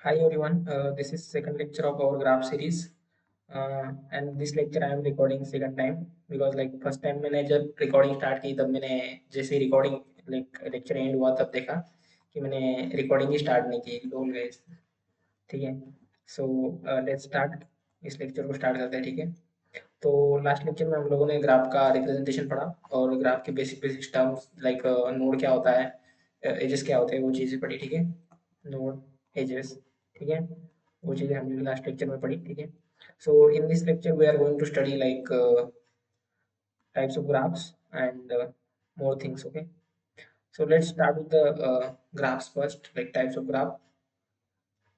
Hi everyone, this is second lecture of our graph series, and this lecture I am recording second time because like first time मैंने जब recording start की तब मैंने जैसे recording like lecture end हुआ तब देखा कि मैंने recording ही start नहीं की लोल गाइस। ठीक है, so let's start। इस lecture को start करते हैं। ठीक है, तो लास्ट लेक्चर में हम लोगों ने ग्राफ का रिप्रेजेंटेशन पढ़ा और ग्राफ के basic basic terms like node क्या होता है, एजेस क्या होते हैं, वो चीज़ें पढ़ी। ठीक है, नोड, एजेस, ठीक है, वो चीज़ें हमने लास्ट लेक्चर में पढ़ी। ठीक है, so in this lecture we are going to study like types of graphs and more things. Okay, so let's start with the graphs first, like types of graph.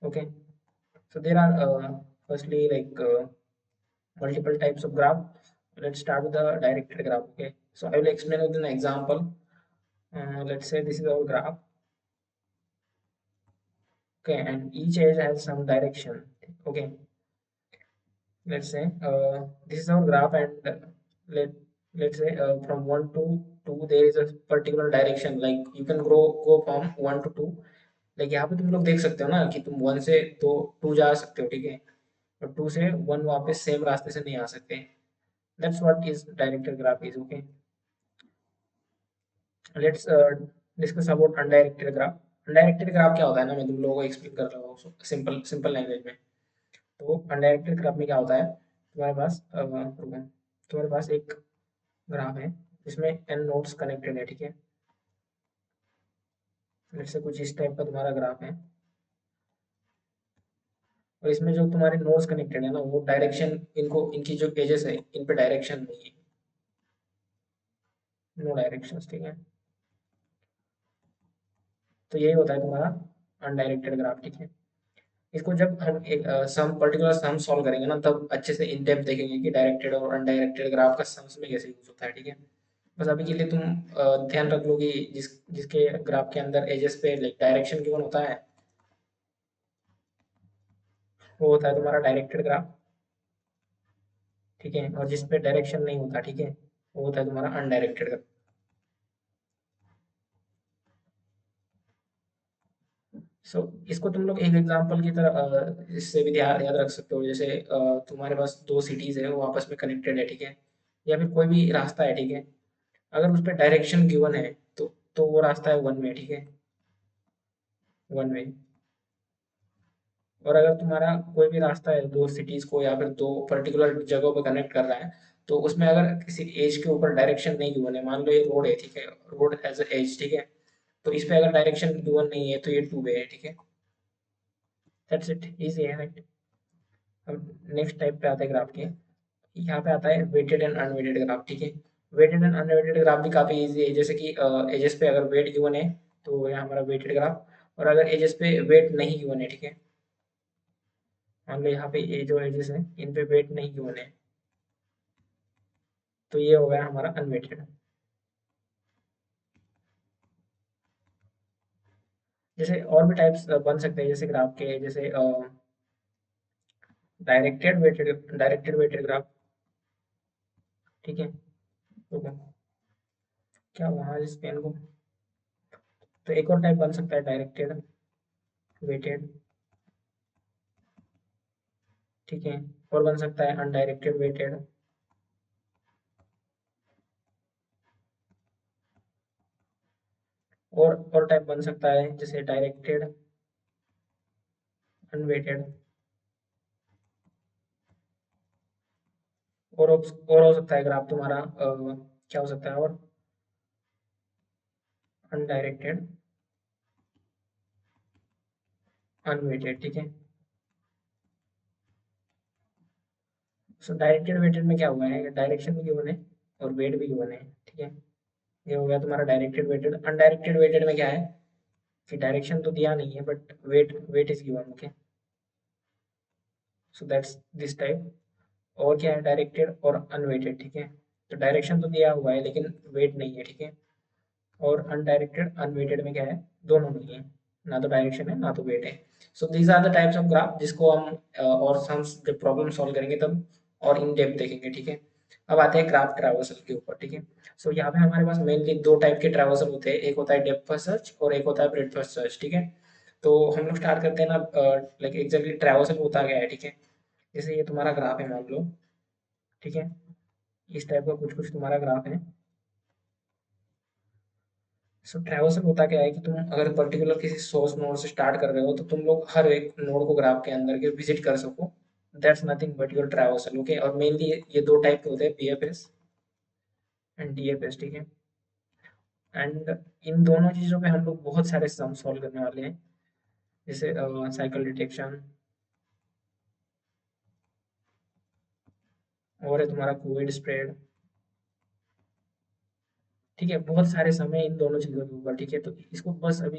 Okay, so there are firstly like multiple types of graph. Let's start with the directed graph. Okay, so I will explain with an example. Let's say this is our graph. Okay, and each edge has some direction. Okay, let's say this is our graph, and let let's say from 1 to 2 there is a particular direction, like you can go from 1 to 2। like यहाँ पे तुम लोग देख सकते हो ना कि तुम 1 से तो 2 जा सकते हो। ठीक है, और 2 से 1 वापस सेम रास्ते से नहीं आ सकते। That's what is directed graph is. Okay, let's discuss about undirected graph. Undirected graph क्या होता है ना, मैं तुम लोगों को एक्सप्लेन कर रहा हूँ सिंपल सिंपल लैंग्वेज में। तो अनडायरेक्टेड ग्राफ में क्या होता है, तुम्हारे पास रुको, तुम्हारे पास एक ग्राफ है जिसमें n नोड्स कनेक्टेड है। ठीक है, लेट्स से कुछ इस टाइप का तुम्हारा ग्राफ है, और इसमें जो तुम्हारे नोड्स कनेक्टेड है ना, वो डायरेक्शन, इनको इनकी जो एजेस है इन पे डायरेक्शन नहीं है, नो डायरेक्शंस। ठीक है, तो यही होता है तुम्हारा अनडायरेक्टेड ग्राफ। ठीक है, इसको जब हम एक सम पर्टिकुलर सम सॉल्व करेंगे ना, तब अच्छे से इन डेप्थ देखेंगे कि डायरेक्टेड और अनडायरेक्टेड ग्राफ का सम्स में कैसे यूज होता है। ठीक है, बस अभी के लिए तुम ध्यान रख लो कि जिसके ग्राफ के अंदर एजेस पे लाइक डायरेक्शन गिवन होता है, वो होता है तुम्हारा डायरेक्टेड ग्राफ। ठीक है, और जिस पे डायरेक्शन नहीं होता, ठीक है, वो होता है तुम्हारा अनडायरेक्टेड ग्राफ। सो इसको तुम लोग एक एग्जांपल की तरह इससे भी याद याद रख सकते हो। जैसे तुम्हारे पास दो सिटीज है, वो आपस में कनेक्टेड है। ठीक है, या फिर कोई भी रास्ता है। ठीक है, अगर उस पर डायरेक्शन गिवन है तो वो रास्ता है वन वे। ठीक है, वन वे। और अगर तुम्हारा कोई भी रास्ता है दो सिटीज को या फिर दो पर्टिकुलर जगहों पर कनेक्ट कर रहा है, तो उसमें अगर किसी एज के ऊपर डायरेक्शन नहीं गिवन है, मान लो ये रोड है। ठीक है, रोड एज अ एज। ठीक है, तो इस पे अगर डायरेक्शन गिवन नहीं है तो ये टू वे है। ठीक है, दैट्स इट, इजी है राइट। अब नेक्स्ट टाइप पे आते हैं ग्राफ के। यहाँ पे आता है वेटेड एंड अनवेटेड ग्राफ। ठीक है, वेटेड एंड अनवेटेड ग्राफ भी काफी इजी है। जैसे कि एजेस पे अगर वेट गिवन है तो यहाँ हमारा वेटेड ग्राफ, और अगर एजेस पे वेट नहीं गिवन है, ठीक है, मान लो यहाँ पे ये जो एजेस है इन पे वेट नहीं गिवन है, तो ये हो गया हमारा अनवेटेड। जैसे और भी टाइप्स बन सकते हैं जैसे ग्राफ के, जैसे डायरेक्टेड वेटेड ग्राफ। ठीक है, तो क्या वहाँ इस पेन को, तो एक और टाइप बन सकता है डायरेक्टेड वेटेड। ठीक है, और बन सकता है अनडायरेक्टेड वेटेड। और टाइप बन सकता है जैसे डायरेक्टेड अनवेटेड। और हो सकता है ग्राफ तुम्हारा क्या हो सकता है, और अनडायरेक्टेड अनवेटेड। ठीक है, सो डायरेक्टेड वेटेड में क्या हुआ है, डायरेक्शन भी गिवन है और वेट भी गिवन है। ठीक है, ये हो गया तुम्हारा डायरेक्टेड वेटेड। अनडायरेक्टेड वेटेड में क्या है कि डायरेक्शन तो दिया नहीं है but weight weight is given. Okay, so that's this type. और क्या है, डायरेक्टेड और अनवेटेड। ठीक है, तो डायरेक्शन तो दिया हुआ है लेकिन वेट नहीं है। ठीक है, और अनडायरेक्टेड अनवेटेड में क्या है, दोनों नहीं है, ना तो डायरेक्शन है ना तो वेट है। So these are the types of graph जिसको हम और हम जब प्रॉब्लम सॉल्व करेंगे तब और इन डेप्थ देखेंगे। ठीक है, अब आते हैं ग्राफ ट्रैवर्सल के ऊपर। ठीक है, सो यहाँ पे हमारे पास मेनली दो टाइप के ट्रैवर्सल होते हैं, एक होता है डेप्थ फर्स्ट सर्च और एक होता है ब्रेडथ फर्स्ट सर्च। ठीक है, तो हम लोग स्टार्ट करते हैं ना, लाइक एग्जैक्टली ट्रैवर्सल होता गया है, ठीक है। जैसे ये तुम्हारा ग्राफ है मान लो, ठीक है, इस टाइप का कुछ कुछ तुम्हारा ग्राफ है। सो ट्रैवर्सल होता क्या है कि तुम अगर पर्टिकुलर किसी सोर्स नोड से स्टार्ट कर रहे हो तो तुम लोग हर एक नोड को ग्राफ के अंदर के विजिट कर सको। That's nothing but your traversal, okay. और मेनली ये दो टाइप के होते हैं, बीएफएस एंड डीएफएस, ठीक है। एंड इन दोनों चीज़ों पे हम लोग बहुत सारे सम सॉल्व करने वाले हैं, जैसे साइकिल डिटेक्शन, और है तुम्हारा कोविड स्प्रेड, ठीक है। बहुत सारे समय इन दोनों चीज़ों के ऊपर, ठीक है। तो इसको बस अभी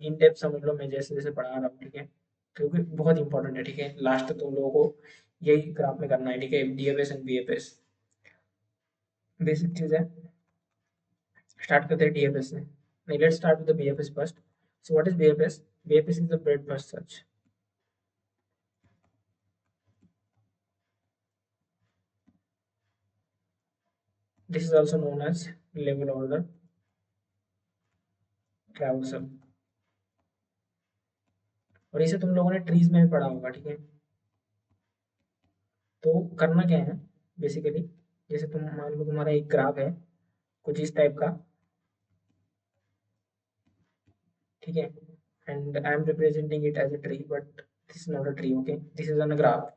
इन डेप्थ समझ लो, मैं जैसे जैसे पढ़ा रहा हूँ, ठीक है, क्योंकि बहुत इंपॉर्टेंट है, ठीक है। लास्ट तक तुम लोगों को यही ग्राफ में करना है, ठीक है, डीएफएस एंड बीएफएस, बेसिक चीज़ है। स्टार्ट करते हैं डीएफएस से। नहीं, let's start with the BFS first. So what is BFS? BFS is the breadth first search. This is also known as level order traversal, और इसे तुम लोगों ने ट्रीज में भी पढ़ा होगा, ठीक है। तो करना क्या है बेसिकली, जैसे तुम मान लो तुम्हारा एक ग्राफ है कुछ इस टाइप का, ठीक है, and I am representing it as a tree, but this is not a tree, okay, this is on a graph.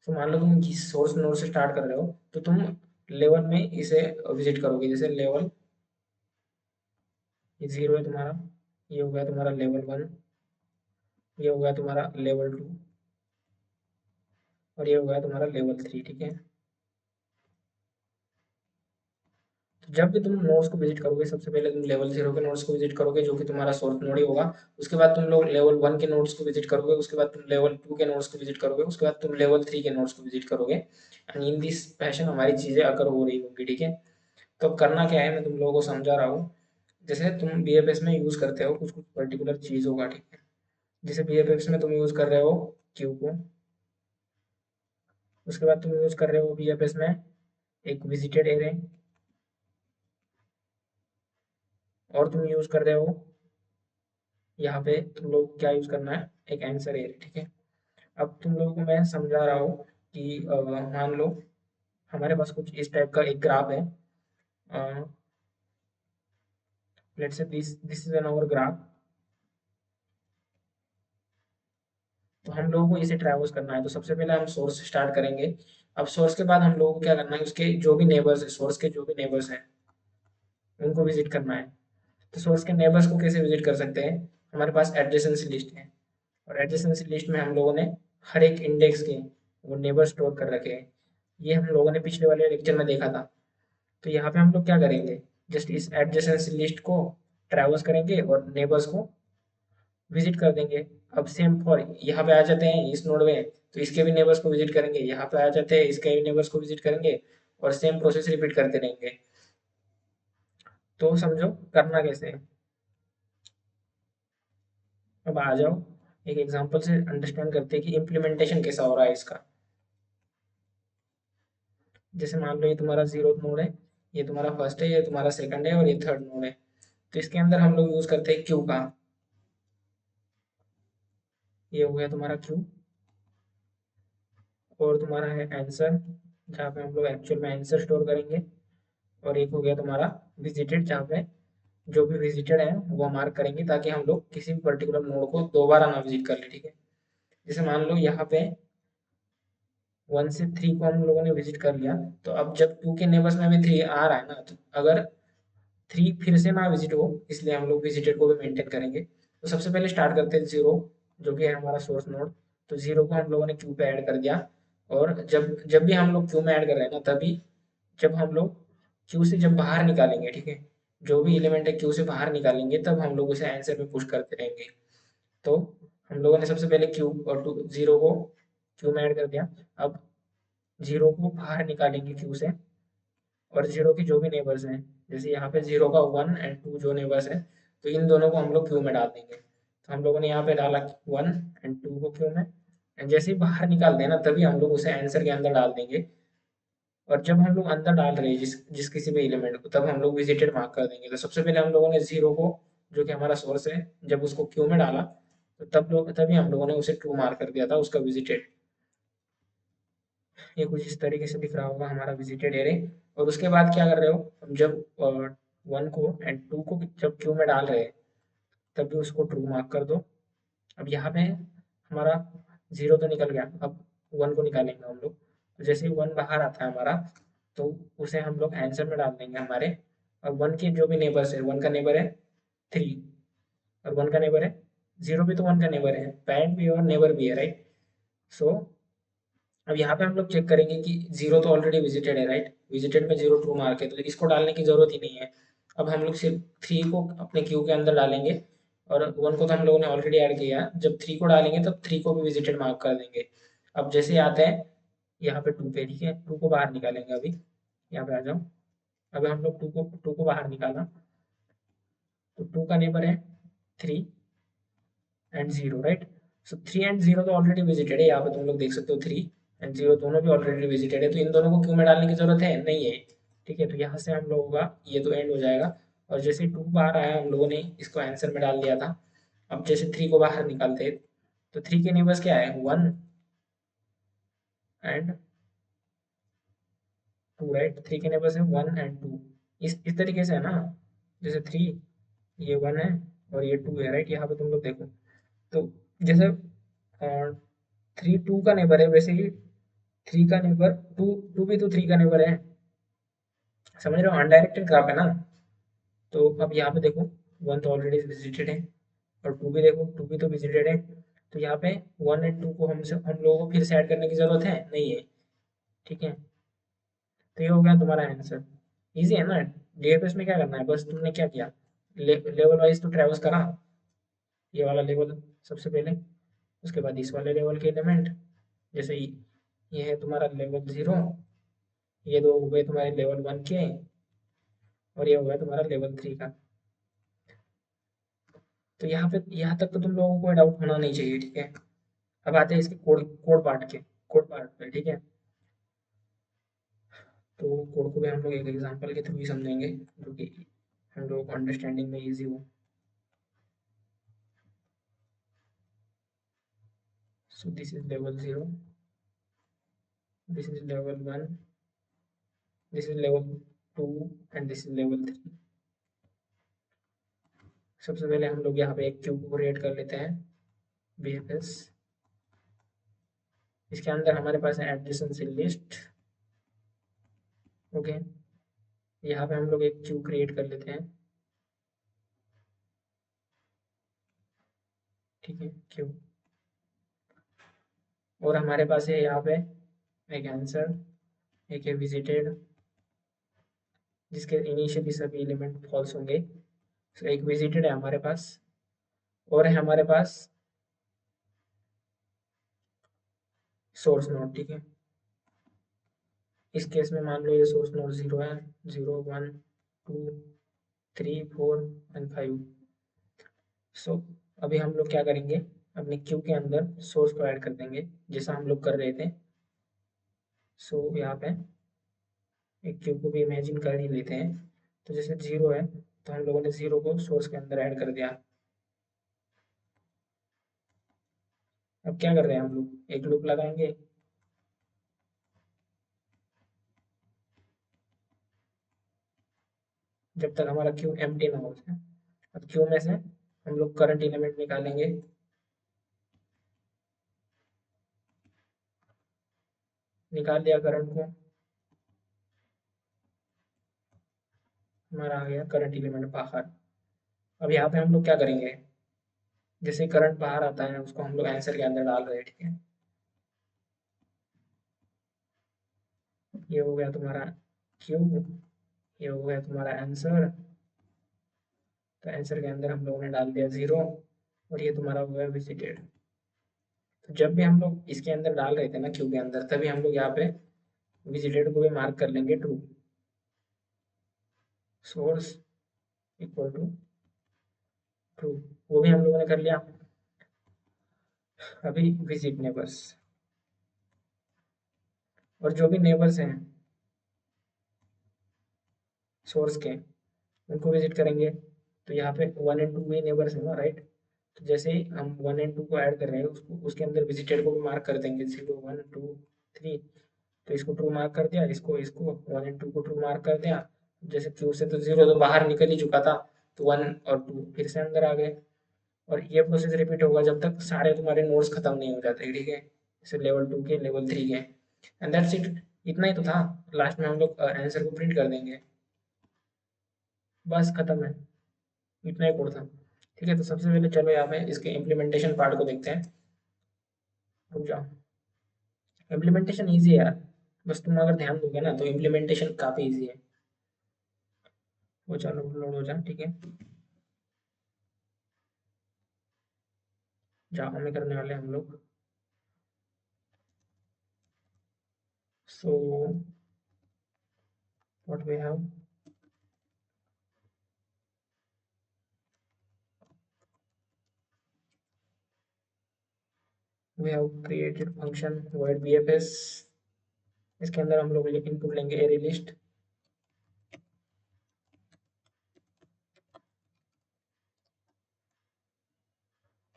तो मान लो तुम जिस सोर्स नोड से स्टार्ट कर रहे हो तो तुम लेवल में इसे विजिट करोगे, जैसे लेवल ये जीरो है तुम्हारा, ये हो गया तुम्हारा लेवल वन, ये हो गया तुम्हारा लेवल टू, और ये हो गया तुम्हारा लेवल थ्री, ठीक है। तो जब भी तुम नोड्स को विजिट करोगे, सबसे पहले तुम लेवल जीरो के नोड्स को विजिट करोगे, जो कि तुम्हारा सोर्स नोड ही होगा। उसके बाद तुम लोग लेवल वन के नोड्स को विजिट करोगे, उसके बाद तुम लेवल टू के नोड्स को विजिट करोगे, उसके बाद तुम लेवल थ्री के नोड्स को विजिट करोगे, एंड इन दिस फैशन हमारी चीज़ें अगर हो रही होंगी, ठीक है। तो अब करना क्या है, मैं तुम लोगों को समझा रहा हूँ। जैसे तुम बीएफएस में यूज़ करते हो कुछ कुछ पर्टिकुलर चीज़ होगा, ठीक है। जैसे बीएफएस में तुम यूज़ कर रहे हो क्यू को, उसके बाद तुम यूज़ कर रहे हो बीएफएस में एक विजिटेड एरे, और तुम यूज़ कर रहे हो यहाँ पे तुम लोग क्या यूज़ करना है, एक आंसर एरे, ठीक है। अब तुम लोगों को मैं समझा रहा हूँ कि मान लो हमारे पास कुछ इस टाइप का एक ग्राफ है, let's say this is an hour graph. तो हम लोगों को इसे ट्रैवर्स करना है, तो सबसे पहले हम सोर्स से स्टार्ट करेंगे। अब सोर्स के बाद हम लोगों को क्या करना है, उसके जो भी नेबर्स है, सोर्स के जो भी नेबर्स हैं उनको विजिट करना है। तो सोर्स के नेबर्स को कैसे विजिट कर सकते हैं, हमारे पास एडजेसेंसी लिस्ट है, और एडजेसेंसी लिस्ट में हम लोगों ने हर एक इंडेक्स के वो नेबर स्टोर कर रखे हैं। ये हम लोगों ने पिछले वाले लेक्चर में देखा था। तो यहाँ पे हम लोग क्या करेंगे, जस्ट इस एडजेसेंसी लिस्ट को ट्रैवर्स करेंगे और नेबर्स को विजिट कर देंगे। अब सेम फॉर यहाँ पे आ जाते हैं इस नोड में, तो इसके भी नेबर्स को विजिट करेंगे, यहाँ पे आ जाते हैं इसके भी नेबर्स को विजिट करेंगे, और सेम प्रोसेस रिपीट करते रहेंगे। तो समझो करना कैसे है। अब आ जाओ एक एग्जांपल से अंडरस्टैंड करते हैं कि इम्प्लीमेंटेशन कैसा हो रहा है इसका। जैसे मान लो ये तुम्हारा जीरो नोड है, ये तुम्हारा फर्स्ट है, ये तुम्हारा सेकंड है, और ये थर्ड नोड है। तो इसके अंदर हम लोग यूज करते हैं क्यू का। ये हो गया तुम्हारा क्यू, और तुम्हारा है आंसर, जहाँ पे हम लोग एक्चुअल में आंसर स्टोर करेंगे, और एक हो गया तुम्हारा विजिटेड, जहाँ पे जो भी विजिटेड है वो मार्क करेंगे, ताकि हम लोग किसी भी पर्टिकुलर नोड को दोबारा ना विजिट कर ले, ठीक है। जैसे मान लो यहाँ पे वन से थ्री को हम लोगों ने विजिट कर लिया, तो अब जब टू के नेबर्स में भी थ्री आ रहा है ना, तो अगर थ्री फिर से ना विजिट हो, इसलिए हम लोग विजिटेड को भी मेंटेन करेंगे। तो सबसे पहले स्टार्ट करते हैं जीरो, जो कि है हमारा सोर्स नोड। तो जीरो को हम लोगों ने क्यू पे ऐड कर दिया, और जब जब भी हम लोग क्यू में ऐड कर रहे हैं ना, तभी जब हम लोग क्यू से जब बाहर निकालेंगे, ठीक है, जो भी एलिमेंट है क्यू से बाहर निकालेंगे, तब हम लोग उसे आंसर में पुश करते रहेंगे। तो हम लोगों ने सबसे पहले क्यू और टू जीरो को क्यू में ऐड कर दिया। अब जीरो को बाहर निकालेंगे क्यू से, और जीरो की जो भी नेबर्स हैं, जैसे यहाँ पे जीरो का वन एंड टू जो नेबर्स हैं, तो इन दोनों को हम लोग क्यू में डाल देंगे। तो हम लोगों ने यहाँ पे डाला वन एंड टू को क्यू में, एंड जैसे ही बाहर निकाल देना तभी हम लोग उसे आंसर के अंदर डाल देंगे। और जब हम लोग अंदर डाल रहे हैं जिस जिस किसी भी एलिमेंट को, तब हम लोग विजिटेड मार्क कर देंगे। तो सबसे पहले हम लोगों ने जीरो को, जो कि हमारा सोर्स है, जब उसको क्यू में डाला, तो तभी हम लोगों ने उसे ट्रू मार्क कर दिया था उसका विजिटेड। ये कुछ इस तरीके से दिख रहा होगा हमारा विजिटेड एरे। और उसके बाद क्या कर रहे हो, हम जब 1 को एंड 2 को जब क्यू में डाल रहे हैं तभी उसको ट्रू मार्क कर दो। अब यहाँ पे हमारा 0 तो निकल गया, अब 1 को निकालेंगे हम लोग। तो जैसे ही 1 बाहर आता है हमारा, तो उसे हम लोग आंसर में डाल देंगे हमारे। और 1 के जो भी नेबर्स है, 1 का नेबर है 3 और 1 का नेबर है 0 भी, तो 1 का नेबर है, पैरेंट भी है और नेबर भी है, राइट। सो अब यहाँ पे हम लोग चेक करेंगे कि 0 तो ऑलरेडी विजिटेड है, राइट। विजिटेड में 0 ट्रू मार्क है, तो इसको डालने की जरूरत ही नहीं है। अब हम लोग सिर्फ 3 को अपने क्यू के अंदर डालेंगे, और 1 को तो हम लोगों ने ऑलरेडी ऐड किया है। जब 3 को डालेंगे तब 3 को भी विजिटेड मार्क कर देंगे। अब जैसे ही आते हैं यहाँ पे 2 पे, ठीक है, 2 को बाहर निकालेंगे। अभी यहाँ पे आ जाओ। अभी हम लोग 2 को बाहर निकाला, तो 2 का नेबर है 3 एंड 0, राइट। सो 3 एंड 0 तो ऑलरेडी विजिटेड है, यहाँ पे तुम लोग देख सकते हो 3 एंड 0 दोनों भी ऑलरेडी विजिटेड है, तो इन दोनों को क्यों में डालने की जरूरत है नहीं है। ठीक है, तो यहाँ से हम लोगों का ये तो एंड हो जाएगा। और जैसे 2 बाहर आया हम लोगों ने इसको आंसर में डाल दिया था। अब जैसे 3 को बाहर निकालते हैं, तो 3 के नेबर्स क्या है 1 एंड 2, राइट। 3 के नेबर्स है 1 एंड 2। इस तरीके से है ना, जैसे 3 ये 1 है और ये 2 है, राइट। यहाँ पे तुम लोग देखो, तो जैसे 3 2 का नेबर है, वैसे ही 3 का नेबर 2 भी तो 3 का नेबर है। समझ रहे हो, अनडायरेक्टेड ग्राफ है ना। तो अब यहाँ पे देखो 1 तो ऑलरेडी विजिटेड है, और 2 भी देखो 2 भी तो विजिटेड है। तो यहाँ पे 1 एंड 2 को हम लोगों को फिर से ऐड करने की जरूरत है नहीं है। ठीक है, तो ये हो गया तुम्हारा आंसर। इजी है ना। डीएफएस में क्या करना है, बस तुमने क्या किया, लेवल वाइज तो ट्रेवर्स करा, ये वाला लेवल सबसे पहले, उसके बाद इस वाले लेवल के एलिमेंट, जैसे ये है तुम्हारा लेवल 0, ये दो हो गए तुम्हारे लेवल 1 के, और ये हो गया तुम्हारा लेवल 3 का। तो यहाँ तक तो तुम लोगों को कोई डाउट होना नहीं चाहिए, ठीक है। अब आते हैं इसके कोड पार्ट पे, ठीक है। तो कोड को भी हम लोग एक एग्जांपल के थ्रू ही समझेंगे, जो कि हम लोगों को अंडरस्टैंडिंग में इजी हो। So this is level 0, this is level 1, this is level 2 and this is level 3। सबसे पहले हम लोग यहाँ पे एक क्यूब को क्रिएट कर लेते हैं, बीएफएस। इसके अंदर हमारे पास है एडजेसेंसी लिस्ट। ओके, यहाँ पे हम लोग एक क्यू क्रिएट कर लेते हैं, ठीक है, क्यू। और हमारे पास है यहाँ पे एक आंसर, एक है विजिटेड, जिसके इनिशियली सभी एलिमेंट फॉल्स होंगे। तो एक विजिटेड है हमारे पास, और है हमारे पास सोर्स नोड, ठीक है। इस केस में मान लो ये सोर्स नोड 0 है, 0 1 2 3 4 एंड 5। सो अभी हम लोग क्या करेंगे, अपने क्यू के अंदर सोर्स को ऐड कर देंगे, जैसा हम लोग कर रहे थे। सो यहाँ पे एक क्यू को भी इमेजिन कर ही लेते हैं। तो जैसे 0 है, तो हम लोगों ने 0 को सोर्स के अंदर ऐड कर दिया। अब क्या कर रहे हैं हम लोग, एक लूप लगाएंगे। जब तक हमारा क्यू एम्प्टी ना हो जाए। अब क्यू में से हम लोग करंट एलिमेंट निकालेंगे। निकाल लिया करंट को, हमारा आ गया करंट एलिमेंट बाहर। अब यहाँ पे हम लोग क्या करेंगे, जैसे करंट बाहर आता है उसको हम लोग आंसर के अंदर डाल रहे हैं, ठीक है। ये हो गया तुम्हारा क्यू, ये हो गया तुम्हारा आंसर। तो आंसर के अंदर हम लोगों ने डाल दिया 0, और ये तुम्हारा हो गया विजिटेड। तो जब भी हम लोग इसके अंदर डाल रहे थे ना क्यू के अंदर, तभी हम लोग यहाँ पे विजिटेड को भी मार्क कर लेंगे true. Source equal to true, वो भी हम लोगों ने कर लिया। अभी विजिट नेबर्स, और जो भी नेबर्स हैं सोर्स के, उनको विजिट करेंगे। तो यहाँ पे 1 एंड 2 भी नेबर्स है ना, राइट। तो जैसे ही हम 1 और 2 को ऐड कर रहे हैं उसको उसके अंदर विजिटेड को भी मार्क कर देंगे 0 1 2 3। तो इसको ट्रू मार्क कर दिया, इसको इसको 1 और 2 को ट्रू मार्क कर दिया। जैसे क्यू से तो 0 तो बाहर निकल ही चुका था, तो 1 और 2 फिर से अंदर आ गए। और ये प्रोसेस रिपीट होगा जब तक सारे तुम्हारे नोड्स खत्म नहीं हो जाते, ठीक है। जैसे लेवल 2 के, लेवल 3 के, एंड दैट्स इट। इतना ही तो था। लास्ट में हम लोग आंसर को प्रिंट कर देंगे, बस खत्म है। इतना ही कोड था। ठीक है, तो सबसे पहले चलो यहाँ पे इसके इम्प्लीमेंटेशन पार्ट को देखते हैं। रुक जाओ। इम्प्लीमेंटेशन ईजी है यार, बस तुम अगर ध्यान दोगे ना तो इम्प्लीमेंटेशन काफ़ी ईजी है। वो चलो लोड हो जाए, ठीक है। जावा में करने वाले हैं हम लोग। So what we have, we have created function void bfs। इसके अंदर हम लोग इनपुट लेंगे array list.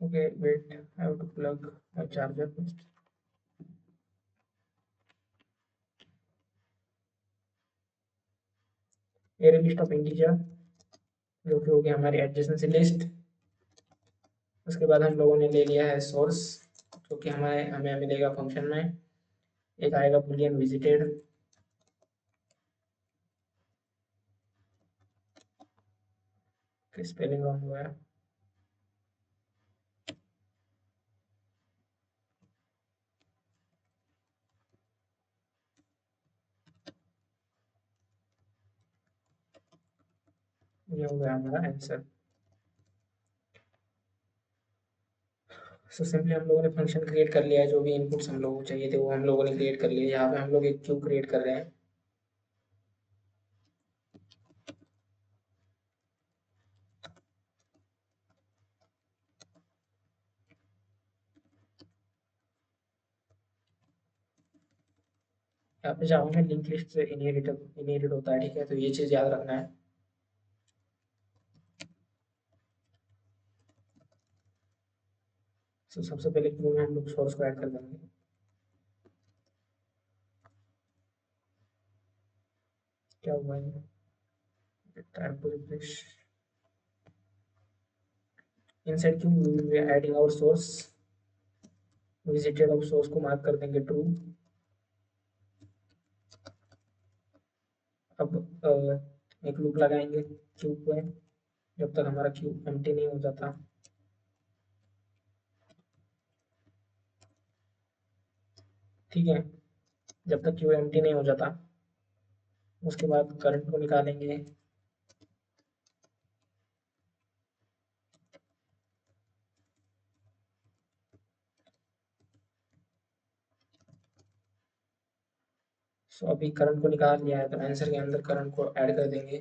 Okay wait, I have to plug my charger first. Array list of integer, जो कि हो गया हमारी एडजेसेंसी लिस्ट। उसके बाद हम लोगों ने ले लिया है सोर्स, जो कि हमें हमें मिलेगा फंक्शन में। एक आएगा बूलियन विजिटेड। स्पेलिंग रॉन्ग हुआ है। ये हो गया हमारा आंसर। सो सिंपली हम लोगों ने फंक्शन क्रिएट कर लिया है, जो भी इनपुट्स हम लोगों को चाहिए थे वो हम लोगों ने क्रिएट कर लिए। यहाँ पे हम लोग एक क्यू क्रिएट कर रहे हैं। यहाँ पे जावा में लिंक लिस्ट से इनहेरिट होता है, ठीक है, तो ये चीज़ याद रखना है। सो सबसे पहले क्यू में हम लोग सोर्स को ऐड कर देंगे। क्या हुआ है, time to refresh. Inside queue we will be adding our source. Visited of source को मार्क कर देंगे ट्रू। अब एक लूप लगाएंगे क्यू पे, जब तक हमारा क्यू एम्प्टी नहीं हो जाता। ठीक है, जब तक क्यू एम्प्टी नहीं हो जाता। उसके बाद करंट को निकालेंगे। सो अभी करंट को निकाल लिया है, तो आंसर के अंदर करंट को ऐड कर देंगे।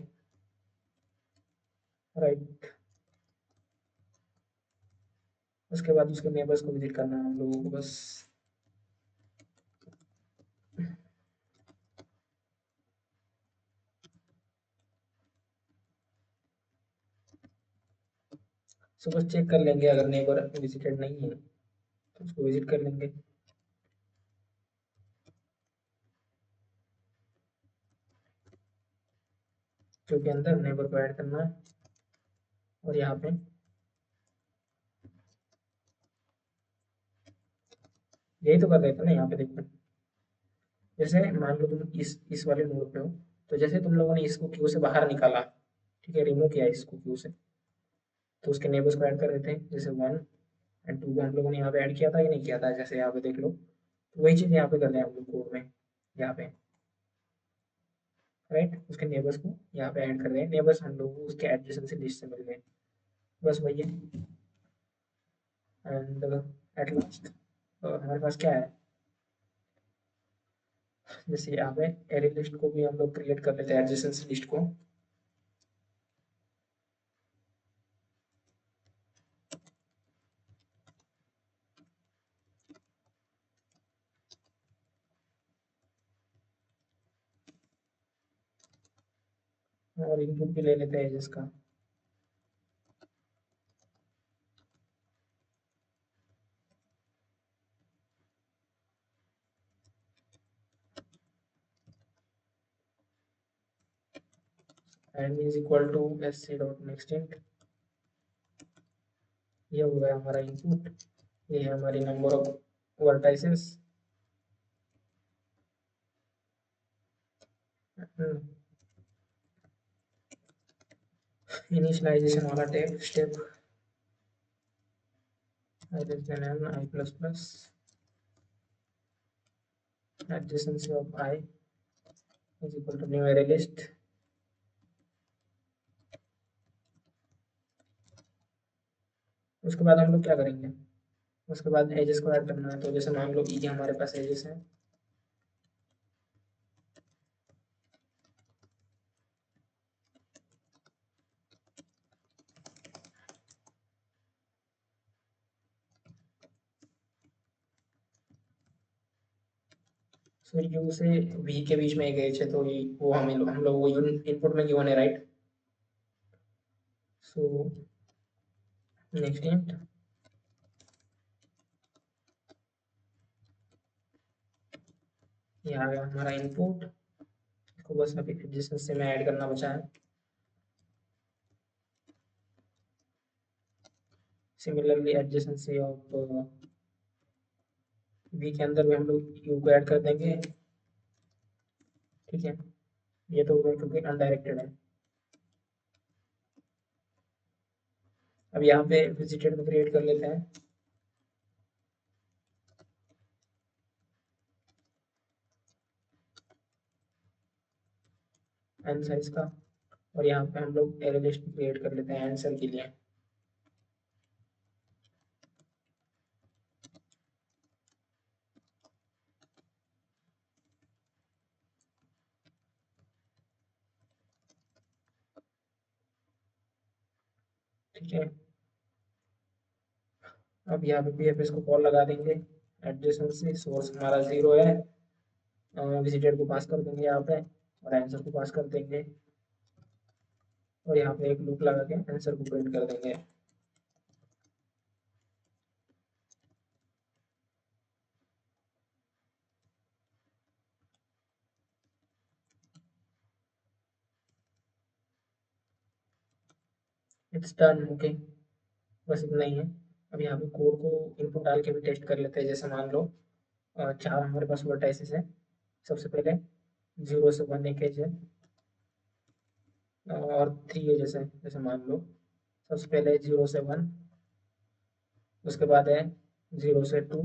राइट। उसके बाद उसके नेबर्स को विजिट करना है हम लोगों को बस। सो बस चेक कर लेंगे, अगर नेबर विजिटेड नहीं है तो उसको विजिट कर लेंगे। क्योंकि अंदर नेबर को ऐड करना है। और यहाँ पे यही तो कर रहे थे ना, यहाँ पे देखो। जैसे मान लो तुम इस वाले नोड पे हो, तो जैसे तुम लोगों ने इसको क्यू से बाहर निकाला, ठीक है, रिमूव किया इसको क्यू से, तो उसके नेबर्स को ऐड कर रहे थे। जैसे 1 और 2 को हम लोगों ने यहाँ पे ऐड किया था कि नहीं किया था, जैसे यहाँ पे देख लो। तो वही चीज़ यहाँ पे कर रहे हैं हम लोग कोड में, यहाँ पे। राइट, उसके नेबर्स को यहाँ पे ऐड कर रहे हैं। नेबर्स हम लोग को उसके एडजेसेंट से लिस्ट से मिल गए, बस वही है। एंड एट लास्ट हमारे पास क्या है, जैसे यहाँ पे एरे लिस्ट को भी हम लोग क्रिएट कर लेते हैं, एडजेसेंट लिस्ट को। और इनपुट भी ले लेते हैं जिसका। M is equal to S C dot next int. ये हो गया हमारा इनपुट, ये है हमारी नंबर ऑफ वर्टाइसेस। इनिशियलाइजेशन वाला step I less than n I plus plus adjacency of I is equal to new array list। उसके बाद हम लोग क्या करेंगे, उसके बाद एजेस को ऐड करना है। तो जैसे मान लो ये हमारे पास एजेस है, सो यू से वी के बीच में एक एज है, तो ये वो हम लोग वो इनपुट में गिवन है, राइट। सो नेक्स्ट इंट ये आ गया हमारा इनपुट, इसको बस अभी एडजेसेंसी में ऐड करना बचा है। सिमिलरली एडजेसेंसी ऑफ वी के अंदर भी हम लोग यू को ऐड कर देंगे, ठीक है। ये तो क्योंकि अनडायरेक्टेड है। अब यहाँ पे विजिटेड में क्रिएट कर लेते हैं एन साइज का, और यहाँ पे हम लोग एरे लिस्ट क्रिएट कर लेते हैं आंसर के लिए। ठीक है, अब यहाँ पे PFS को कॉल लगा देंगे। एडजेसेंसी सोर्स हमारा 0 है, विजिटेड को पास कर देंगे यहाँ पे, और आंसर को पास कर देंगे, और यहाँ पे एक लूप लगा के आंसर को प्रिंट कर देंगे। It's done, okay. बस इतना ही है। अब यहाँ पे कोड को इनपुट डाल के भी टेस्ट कर लेते हैं। जैसे मान लो चार हमारे पास वर्टाइसेस है। सबसे पहले 0 से 1 एक एज है, और 3 है। जैसे जैसे मान लो सबसे पहले 0 से 1, उसके बाद है 0 से 2,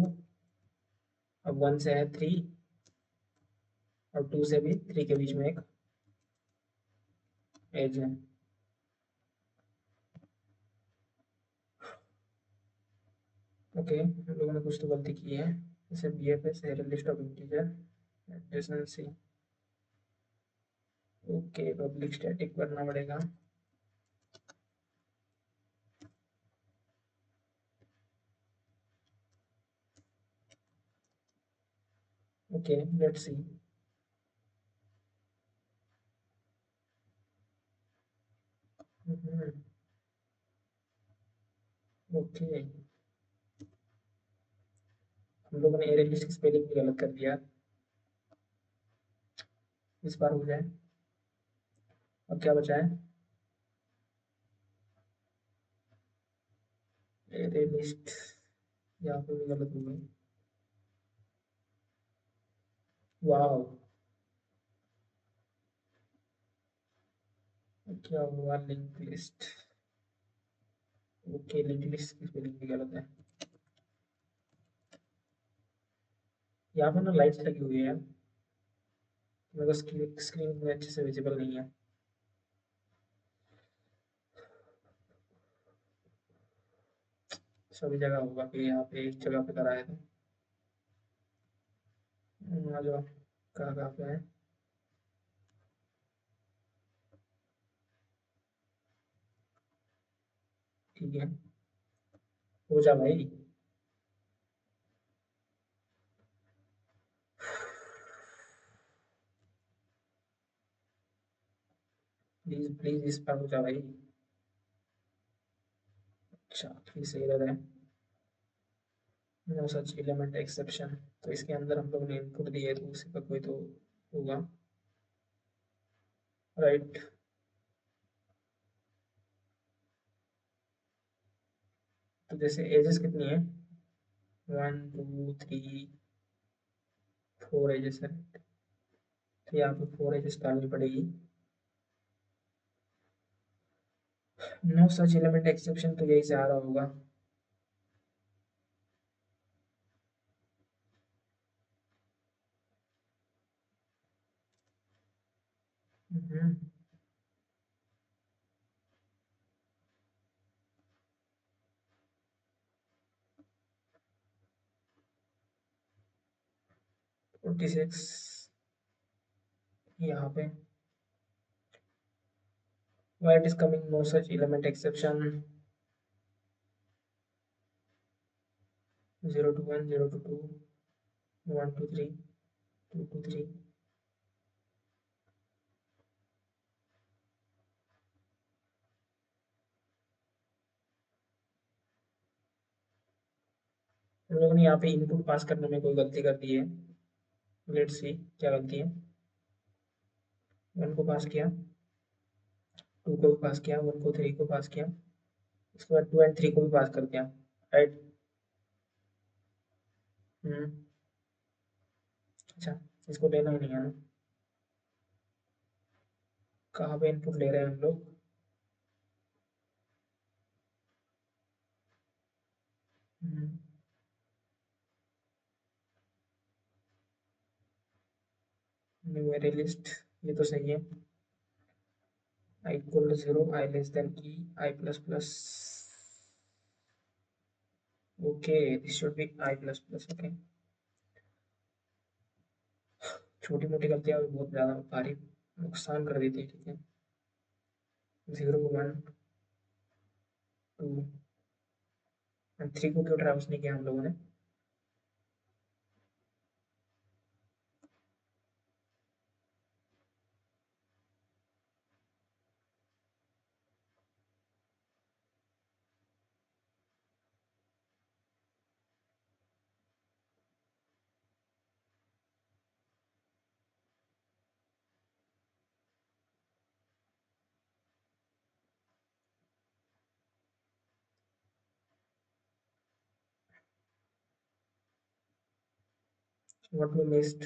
अब 1 से है 3, और 2 से भी 3 के बीच में एक एज है। ओके, हम लोगों ने कुछ तो गलती की है। जैसे BFS है list of integer adjacency, okay public static करना पड़ेगा। Okay let's see. ओके, हम लोगों ने एरे लिस्ट की स्पेलिंग भी गलत कर दिया। इस बार हो जाए। अब क्या बचा है, एरे लिस्ट, यहाँ पे भी गलत हो गई। वाह, क्या हुआ, link list. Okay, link list की स्पेलिंग भी गलत है। यहाँ पर ना लाइट्स लगी हुई है, मेरे को स्क्रीन में अच्छे से विजिबल नहीं है। सभी जगह होगा कि यहाँ पे एक जगह पे कराया था। आ जाओ, कहाँ कहाँ पे है। ठीक है, हो जा भाई। प्लीज प्लीज इस पर हो जा भाई। अच्छा, फिर सही लग रहा है। नो सच एलिमेंट एक्सेप्शन, तो इसके अंदर हम लोग ने इनपुट दिए तो उसी का कोई तो होगा, राइट। तो जैसे एजेस कितनी है, 1 2 3 4 एजेस है, तो यहाँ पे 4 एजेस डालनी पड़ेगी। नो सच एलिमेंट एक्सेप्शन, तो यही से आ रहा होगा। हम्म, 46 यहाँ पे, why it is coming no such element exception, 0 to 1 0 to 2 1 to 3 2 to 3। हम लोगों ने यहाँ पे इनपुट पास करने में कोई गलती कर दी है। लेट्स सी क्या गलती है। 1 को पास किया, 2 को भी पास किया, 1 को 3 को पास किया, उसके बाद 2 एंड 3 को भी पास कर दिया, राइट। हम्म, अच्छा, इसको लेना ही नहीं है ना, कहाँ पे इनपुट ले रहे हैं हम लोग। न्यूमेरिक लिस्ट, ये तो सही है। I equal to 0, I less than e, I plus plus, okay, this should be I plus plus, okay। छोटी मोटी गलतियां भी बहुत ज्यादा भारी नुकसान कर देती है, ठीक है। 0 1 2 एंड 3 को क्यों ट्रांस नहीं किया हम लोगों ने। What we missed,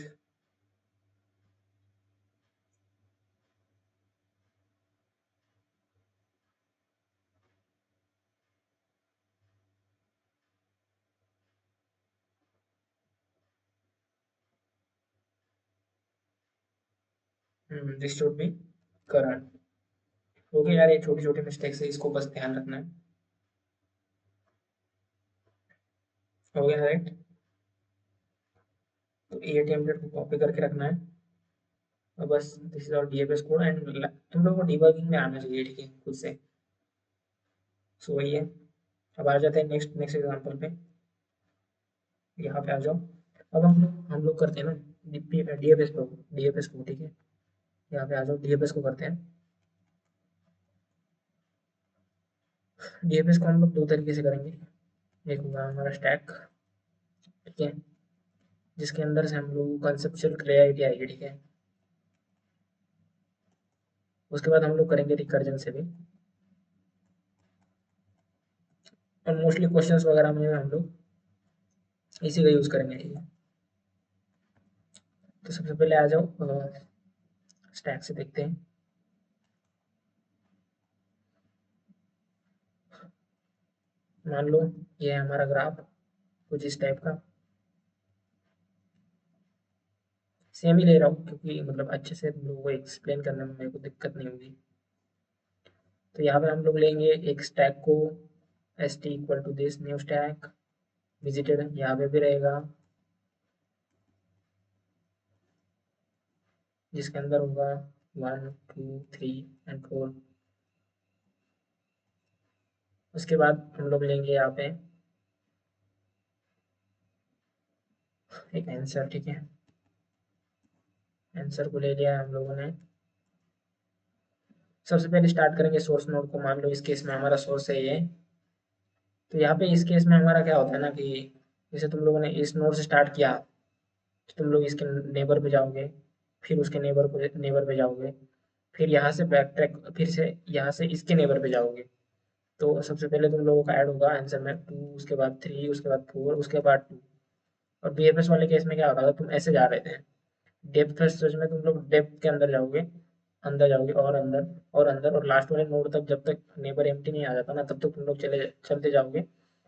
this should be current. Okay यार, ये छोटी छोटी मिस्टेक्स है, इसको बस ध्यान रखना है। हो गया राइट। तो ये टेम्पलेट को कॉपी करके रखना है, और बस this is our DFS code and तुम लोगों को डिबगिंग में आना चाहिए, ठीक है, खुद से। सो वही है। अब आ जाते हैं नेक्स्ट नेक्स्ट एग्जांपल पे। यहाँ पे आ जाओ। अब हम लोग करते हैं ना डीएफएस को, ठीक है। यहाँ पे आ जाओ, डीएफएस को करते हैं। डीएफएस को हम लोग दो तरीके से करेंगे। एक होगा हमारा स्टैक, ठीक है, जिसके अंदर से हम लोग कंसेप्चुअल क्लैरिटी आएगी, ठीक है। उसके बाद हम लोग करेंगे रिकर्जन से भी, और मोस्टली क्वेश्चंस वगैरह में हम लोग इसी का यूज़ करेंगे, ठीक है। तो सबसे पहले आ जाओ, स्टैक से देखते हैं। मान लो ये है हमारा ग्राफ, कुछ इस टाइप का। सेम ही ले रहा हूँ क्योंकि मतलब अच्छे से तुम लोगों को एक्सप्लेन करने में मेरे को दिक्कत नहीं होगी। तो यहाँ पे हम लोग लेंगे एक स्टैक को, S T equal to this new stack visited, यहाँ पे भी रहेगा, जिसके अंदर होगा 1 2 3 एंड 4। उसके बाद हम लोग लेंगे यहाँ पे एक आंसर, ठीक है। आंसर को ले लिया हम लोगों ने। सबसे पहले स्टार्ट करेंगे सोर्स नोड को। मान लो इस केस में हमारा सोर्स है ये। तो यहाँ पे इस केस में हमारा क्या होता है ना कि जैसे तुम लोगों ने इस नोड से स्टार्ट किया, तो तुम लोग इसके नेबर पे जाओगे, फिर उसके नेबर पे जाओगे, फिर यहाँ से बैक ट्रैक, फिर से यहाँ से इसके नेबर पे जाओगे। तो सबसे पहले तुम लोगों का ऐड होगा आंसर में 2, उसके बाद 3, उसके बाद 4, उसके बाद 2। और बीएफएस वाले केस में क्या होता था, तुम ऐसे जा रहे थे डेप्थ फर्स्ट सर्च में, तुम लोग डेप्थ के अंदर जाओगे, अंदर जाओगे और अंदर और अंदर, और लास्ट वाले नोड तक जब तक नेबर एम्प्टी नहीं आ जाता ना, तब तक तुम लोग चलते जाओगे।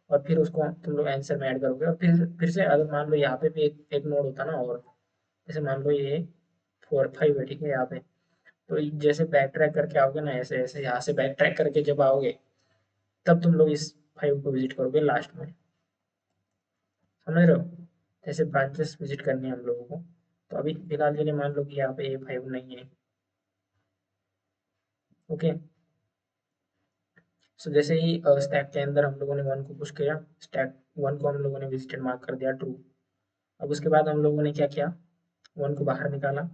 और फिर उसको तुम लोग आंसर में ऐड करोगे, और फिर से अगर मान लो यहाँ पे भी एक नोड होता ना, और जैसे मान लो ये 4 5 है, ठीक है यहाँ पे। तो जैसे बैक ट्रैक करके आओगे ना, ऐसे ऐसे यहाँ से बैक ट्रैक करके जब आओगे, तब तुम लोग इस 5 को विजिट करोगे लास्ट में। समझ रहे हो? जैसे ब्रांचेस विजिट करनी है हम लोगों को। तो अभी फिलहाल के लिए मान लो कि यहाँ पे A5 नहीं है। ओके। सो जैसे ही स्टैक के अंदर हम लोगों ने 1 को पुश किया, स्टैक 1 को हम लोगों ने विजिटेड मार्क कर दिया ट्रू। अब उसके बाद हम लोगों ने क्या किया, 1 को बाहर निकाला।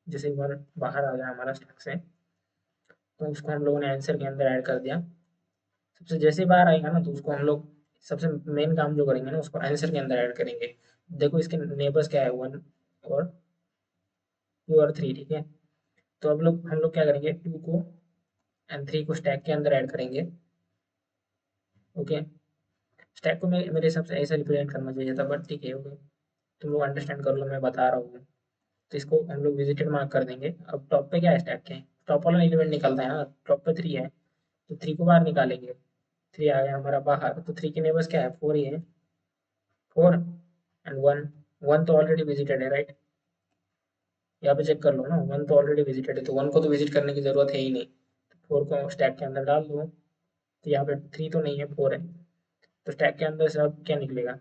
जैसे ही 1 बाहर आ गया हमारा स्टैक से, तो उसको हम लोगों ने आंसर के अंदर ऐड कर दिया। सबसे जैसे ही बाहर आएगा ना, तो उसको हम लोग सबसे मेन काम जो करेंगे ना, उसको आंसर के अंदर ऐड करेंगे। देखो इसके नेबर्स क्या है, 1 और 2 और 3, ठीक है। तो अब हम लोग क्या करेंगे, 2 को एंड 3 को स्टैक के अंदर ऐड करेंगे। ओके। स्टैक को मेरे हिसाब से ऐसा रिप्रेजेंट करना चाहिए था, बट ठीक है, ओके। तुम लोग अंडरस्टैंड कर लो, मैं बता रहा हूँ। तो इसको हम लोग विजिटेड मार्क कर देंगे। अब टॉप पे क्या है, स्टैक के टॉप वाला एलिमेंट निकलता है ना, टॉप पे 3 है, तो 3 को बाहर निकालेंगे। 3 आ गया हमारा बाहर, तो 3 के नेबर्स क्या है, 4 ही है। 4 एंड 1। 1 तो ऑलरेडी विजिटेड है, राइट? यहाँ पे चेक कर लो ना, 1 तो ऑलरेडी विजिटेड है, तो 1 को तो विजिट करने की जरूरत है ही नहीं। 4 को स्टैक के अंदर डाल दो। तो यहाँ पे 3 तो नहीं है, 4 है। तो स्टैक के अंदर से अब क्या निकलेगा,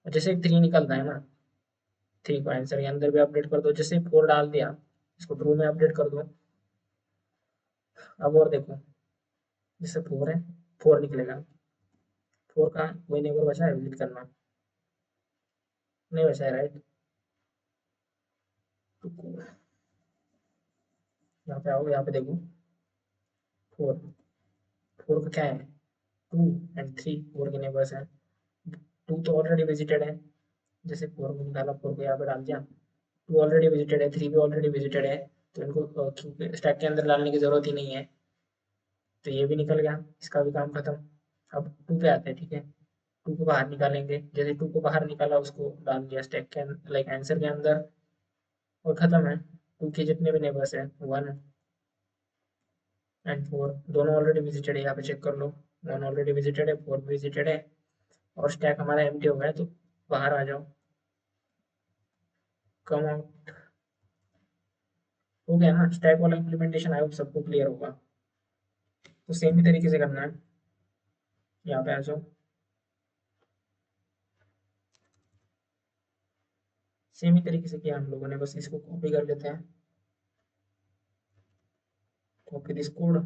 और जैसे 3 निकलता है ना, 3 को आंसर के अंदर भी अपडेट कर दो। जैसे 4 डाल दिया, इसको ट्रू में अपडेट कर दो। अब और देखो, जैसे 4 है, 4 निकलेगा। 4 का कोई नेबर बचा है विजिट करना? नहीं बचा है, राइट? तो यहाँ पे आओ, यहाँ पे देखो, 4। 4 का क्या है, 2 एंड 3, 4 के नेबर्स हैं। 2 तो ऑलरेडी विजिटेड है, जैसे 4 को निकाला, 4 को यहाँ पे डाल दिया। 2 ऑलरेडी विजिटेड है, 3 भी ऑलरेडी विजिटेड है, तो इनको स्टैक के अंदर डालने की जरूरत ही नहीं है। तो ये भी निकल गया, इसका भी काम खत्म। अब 2 पे आते हैं, ठीक है। 2 को बाहर निकालेंगे, जैसे 2 को बाहर निकाला, उसको डाल दिया स्टैक के अंदर, लाइक आंसर के अंदर, और खत्म है। 2 के जितने भी नेबर्स हैं, 1 एंड 4, दोनों ऑलरेडी विजिटेड है, यहाँ पे चेक कर लो। 1 ऑलरेडी विजिटेड है, 4 भी विजिटेड है, और स्टैक हमारा एम्प्टी हो गया है, तो बाहर आ जाओ, कम आउट। हो गया ना स्टैक वाला इम्प्लीमेंटेशन? आई होप सबको क्लियर होगा। तो सेम ही तरीके से करना है, यहाँ पे आ जाओ। सेम ही तरीके से किया हम लोगों ने, बस इसको कॉपी कर लेते हैं। Copy this code,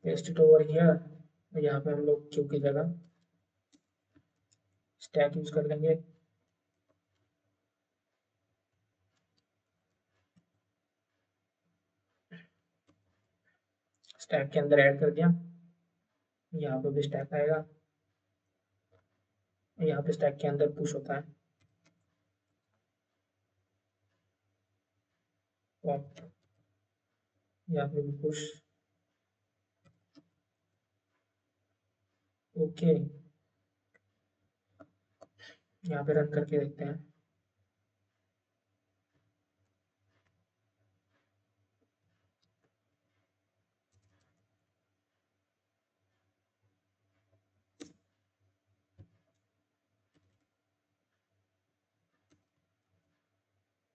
paste it over here. यहाँ पे हम लोग क्यू की जगह स्टैक यूज कर लेंगे। स्टैक के अंदर ऐड कर दिया, यहाँ पे भी स्टैक आएगा, यहाँ पे स्टैक के अंदर पुश होता है। पॉप, यहाँ पे भी पुश। ओके, यहाँ पे रन करके देखते हैं।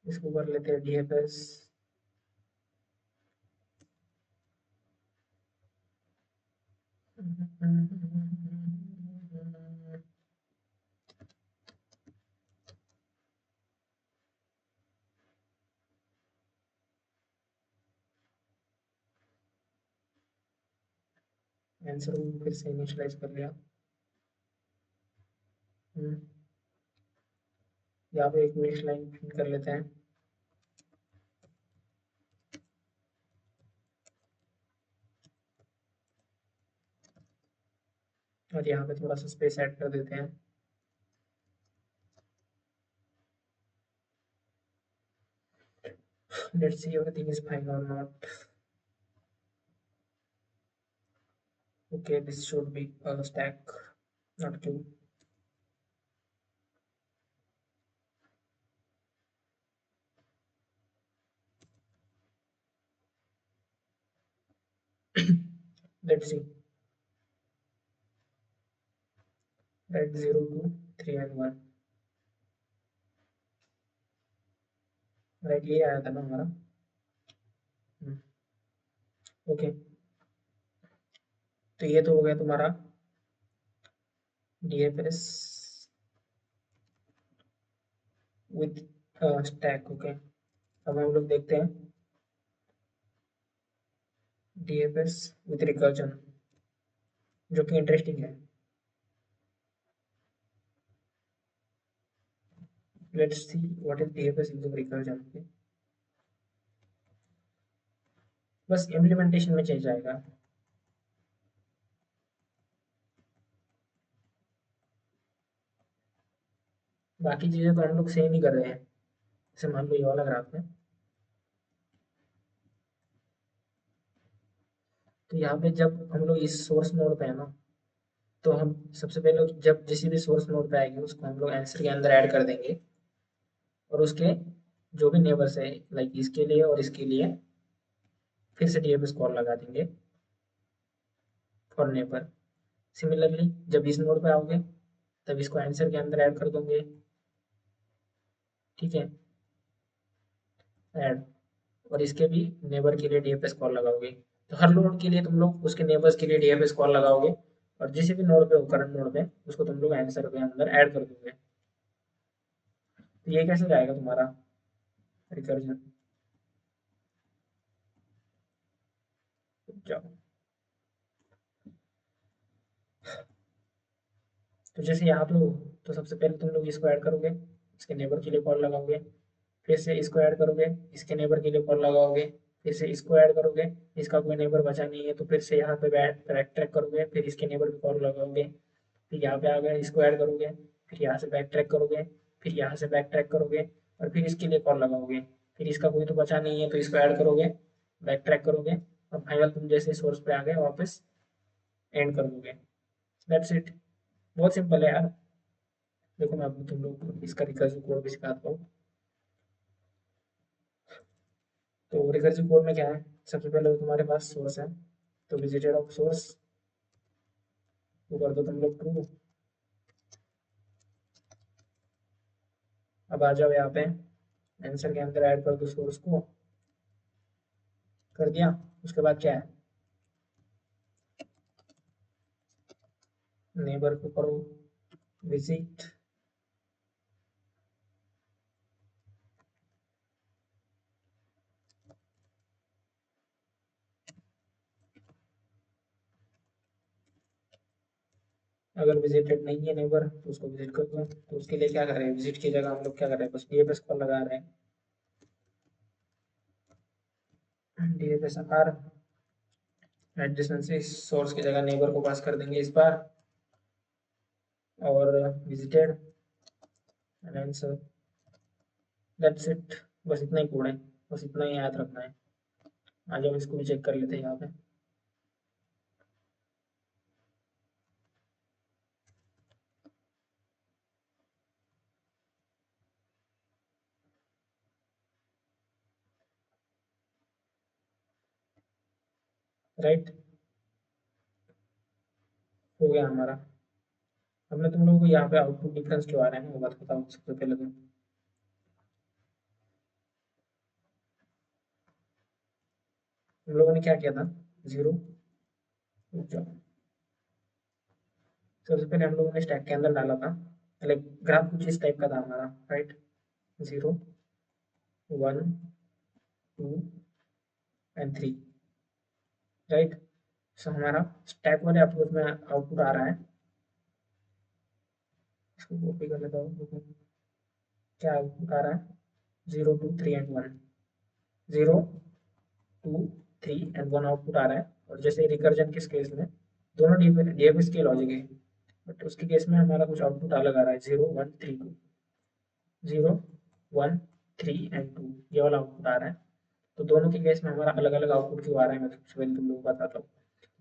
इसको कर लेते हैं डीएफएस। आंसर को फिर से इनिशियलाइज कर लिया। हम्म, यहाँ पे एक फिनिश लाइन प्रिंट कर लेते हैं, और यहाँ पे थोड़ा सा स्पेस ऐड कर देते हैं। Let's see everything is fine और not. Okay, this should be a stack, not queue. Let's see. Right, 0, 2, 3 and 1. Right, ये आया था ना हमारा। ओके, तो ये तो हो गया तुम्हारा डीएफएस विथ स्टैक। ओके, अब हम लोग देखते हैं डीएफएस विथ रिकर्जन, जो कि इंटरेस्टिंग है। Let's see what is DFS using recursion. बस इम्प्लीमेंटेशन में चेंज आएगा। बाकी चीजें तो हम लोग सेम ही कर रहे हैं। जैसे मान लो ये वाला ग्राफ है, तो यहाँ पे जब हम लोग इस सोर्स नोड पे है ना, तो हम सबसे पहले जब जिस भी सोर्स नोड पे आएगी उसको हम लोग आंसर के अंदर ऐड कर देंगे, और उसके जो भी नेबर्स है लाइक इसके लिए और इसके लिए फिर से डीएफएस कॉल लगा देंगे फॉर नेबर। सिमिलरली जब इस नोड पे आओगे तब इसको आंसर के अंदर ऐड कर दोगे। ठीक है, ऐड, और इसके भी नेबर के लिए डीएफएस कॉल लगाओगे। तो हर नोड के लिए तुम लोग उसके नेबर्स के लिए डीएफएस कॉल लगाओगे, और जिस भी नोड पे हो करंट नोड पे उसको तुम लोग आंसर के अंदर ऐड कर दोगे। तो ये कैसे जाएगा तुम्हारा रिकर्जन। जाओ, तो जैसे यहाँ पे हो तो सबसे पहले तुम लोग इसको ऐड करोगे, इसके नेबर के लिए कॉल लगाओगे, फिर से इसको ऐड करोगे, इसके नेबर के लिए कॉल लगाओगे, फिर से इसको ऐड करोगे, इसका कोई नेबर बचा नहीं है तो फिर से यहाँ पे बैक ट्रैक करोगे, फिर इसके नेबर पे कॉल लगाओगे, फिर यहाँ पे आ गए इसको ऐड करोगे, फिर यहाँ से बैक ट्रैक करोगे, फिर यहाँ से बैक ट्रैक करोगे, और फिर इसके लिए कॉल लगाओगे, फिर इसका कोई तो बचा नहीं है तो इसको ऐड करोगे, बैक ट्रैक करोगे, और फाइनल तुम जैसे सोर्स पे आ गए वापस एंड कर दोगे। दैट्स इट, बहुत सिंपल है यार। देखो मैं अब तुम लोग को इसका रिकर्सिव कोड भी सिखाता हूँ। तो रिकर्सिव कोड में क्या है, सबसे पहले तो तुम्हारे पास सोर्स है, तो विजिटेड ऑफ सोर्स वो कर दो तुम लोग ट्रू। अब आ जाओ यहाँ पे आंसर के अंदर ऐड कर दो सोर्स को, कर दिया। उसके बाद क्या है, नेबर को करो विजिट, अगर विजिटेड नहीं है नेबर तो उसको विजिट कर दो। तो उसके लिए क्या कर रहे हैं, विजिट की जगह हम लोग क्या कर रहे हैं, बस डीएफएस कॉल लगा रहे हैं, डीएफएस आर एडजेसेंट से सोर्स की जगह नेबर को पास कर देंगे इस बार, और visited and answer. That's it, बस इतना ही कोड है, बस इतना ही याद रखना है। आज हम इसको भी चेक कर लेते हैं यहाँ पे। राइट, हो गया हमारा। अब मैं तुम लोगों को यहाँ पे आउटपुट डिफरेंस क्यों आ रहा है ना वो बात बताऊँ सबसे पहले। तो हम लोगों ने क्या किया था, जीरो, सबसे पहले हम लोगों ने स्टैक के अंदर डाला था, लाइक ग्राफ कुछ इस टाइप का था हमारा, राइट, 0, 1, 2 एंड 3, राइट। सो हमारा स्टैक वाले आउटपुट में आउटपुट आ रहा है, इसको कॉपी कर लेता हूँ। क्या आउटपुट आ रहा है, 0, 2, 3 एंड 1, 0, 2, 3 एंड 1 आउटपुट आ रहा है। और जैसे रिकर्जन के केस में दोनों डीएफएस के लॉजिक है, बट उसके केस में हमारा कुछ आउटपुट अलग आ रहा है, 0, 1, 3, 2, 0, 1, 3 एंड 2, ये वाला आउटपुट आ रहा है। तो दोनों के केस में हमारा अलग अलग आउटपुट क्यों आ रहा है मैं सबसे पहले तुम लोगों को बताता हूँ।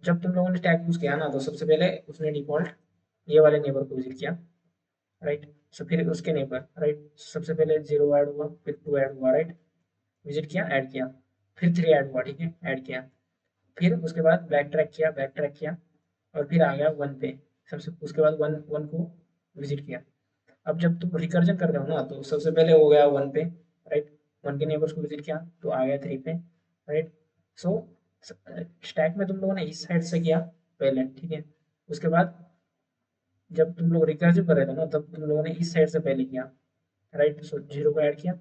जब तुम लोगों ने स्टैक यूज किया ना, तो सबसे पहले उसने डिफॉल्ट ये वाले नेबर को विजिट किया, राइट। सो फिर उसके नेबर, राइट, सबसे पहले 0 ऐड हुआ, फिर 2 ऐड हुआ, राइट, विजिट किया, ऐड किया, फिर 3 ऐड हुआ, ठीक है, ऐड किया, फिर उसके बाद बैक ट्रैक किया, और फिर आ गया 1 पे, सबसे उसके बाद 1 1 को विजिट किया। अब जब तुम रिकर्जन कर रहे हो ना, तो सबसे पहले हो गया 1 पे, राइट, 1 के नेबर्स को विजिट किया तो आ गया 3 पे, राइट। सो स्टैक में तुम लोगों ने इस साइड से किया पहले, ठीक है, उसके बाद जब तुम लोग रिकर्सिव कर रहे थे ना, तब तुम लोगों ने इस साइड से पहले किया, राइट। सो 0 को ऐड किया,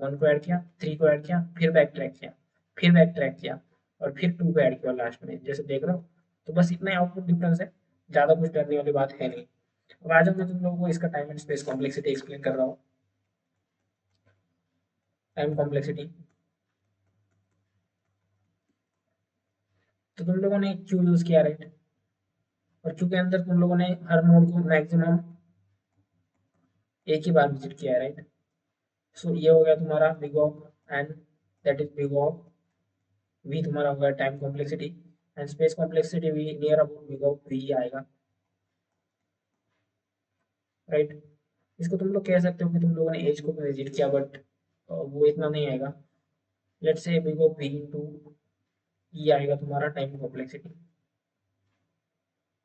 1 को ऐड किया, 3 को ऐड किया, फिर बैक ट्रैक किया, फिर बैक ट्रैक किया, और फिर 2 को ऐड किया लास्ट में, जैसे देख रहे हो। तो बस इतना ही आउटपुट डिफरेंस है, ज़्यादा कुछ डरने वाली बात है नहीं। अब आज मैं तुम लोगों को इसका time and space complexity explain कर रहा हूँ। टाइम कॉम्प्लेक्सिटी, तो तुम लोगों ने क्यू यूज किया, राइट, और क्यू के अंदर तुम लोगों ने हर नोड को मैक्सिमम एक ही बार विजिट किया है, राइट। सो ये हो गया तुम्हारा big of N, that is big of V, तुम्हारा होगा time complexity, and space complexity भी near about big of V आएगा, राइट। इसको तुम लोग कह सकते हो कि तुम लोगों ने एज को भी विजिट किया, बट वो इतना नहीं आएगा। Let's say big of V into E आएगा तुम्हारा टाइम कॉम्प्लेक्सिटी,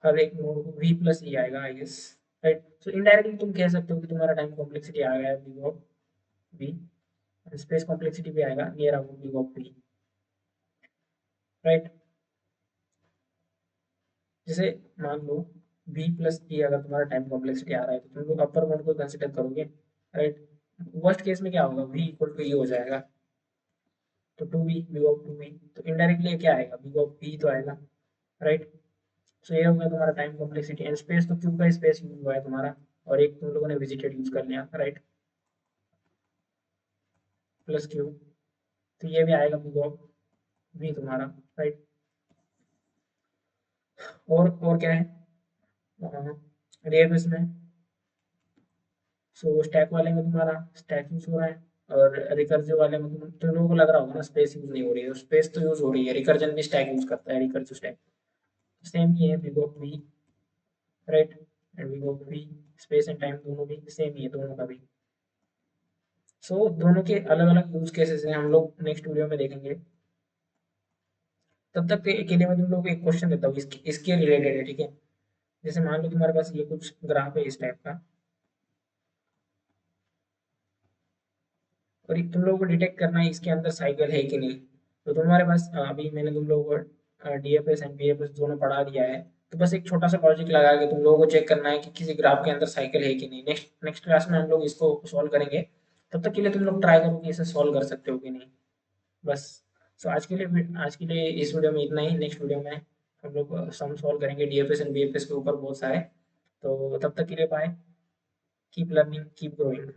हर एक नोड को वी प्लस ई आएगा, I guess, right. So indirectly तुम कह सकते हो कि तुम्हारा टाइम कॉम्प्लेक्सिटी आ गया है big of V, space complexity भी आएगा near about big of V, right. जैसे मान लो बी प्लस ई अगर तुम्हारा टाइम कॉम्प्लेक्सिटी आ रहा है, तो तुम लोग अपर बाउंड को कंसिडर करोगे, राइट। वर्स्ट केस में क्या होगा, वी इक्वल टू ई हो जाएगा, तो 2v बी ऑफ 2v, तो इनडायरेक्टली क्या आएगा, बी ऑफ वी तो आएगा, राइट। सो ये हो गया तुम्हारा टाइम कॉम्प्लेक्सिटी, एंड स्पेस तो क्यू का स्पेस यूज हुआ है तुम्हारा, और एक तुम लोगों ने विजिटेड यूज कर लिया, राइट, प्लस क्यू, तो ये भी आएगा बी ऑफ वी तुम्हारा, राइट। और क्या है डीएफएस में, सो स्टैक वाले में तुम्हारा स्टैक यूज हो रहा है, और रिकर्सिव वाले में तुम लोगों को लग रहा होगा ना स्पेस यूज नहीं हो रही है, स्पेस तो यूज हो रही है, रिकर्जन भी स्टैक यूज करता है, रिकर्सिव स्टैक, सेम ही है big of V, right, and big of V, space and time दोनों भी सेम ही है, दोनों का भी। सो दोनों के अलग अलग यूज केसेस हैं, हम लोग नेक्स्ट वीडियो में देखेंगे। तब तक के लिए मैं तुम लोगों को एक क्वेश्चन देता हूँ, इसके रिलेटेड है, ठीक है। जैसे मान लो तुम्हारे पास ये कुछ ग्राफ है इस टाइप का, और तुम लोगों को डिटेक्ट करना है इसके अंदर साइकिल है कि नहीं। तो तुम्हारे पास अभी मैंने तुम लोगों को डीएफएस एंड बीएफएस दोनों पढ़ा दिया है, तो बस एक छोटा सा लॉजिक लगा के तुम लोगों को चेक करना है कि किसी ग्राफ के अंदर साइकिल है कि नहीं। नेक्स्ट नेक्स्ट क्लास में हम लोग इसको सॉल्व करेंगे, तब तक के लिए तुम लोग ट्राई करो कि इसे सॉल्व कर सकते हो कि नहीं, बस। सो आज के लिए इस वीडियो में इतना ही। नेक्स्ट वीडियो में हम लोग सम सॉल्व करेंगे डीएफएस एंड बीएफएस के ऊपर बहुत सारे। तो तब तक के लिए bye, keep learning, keep growing.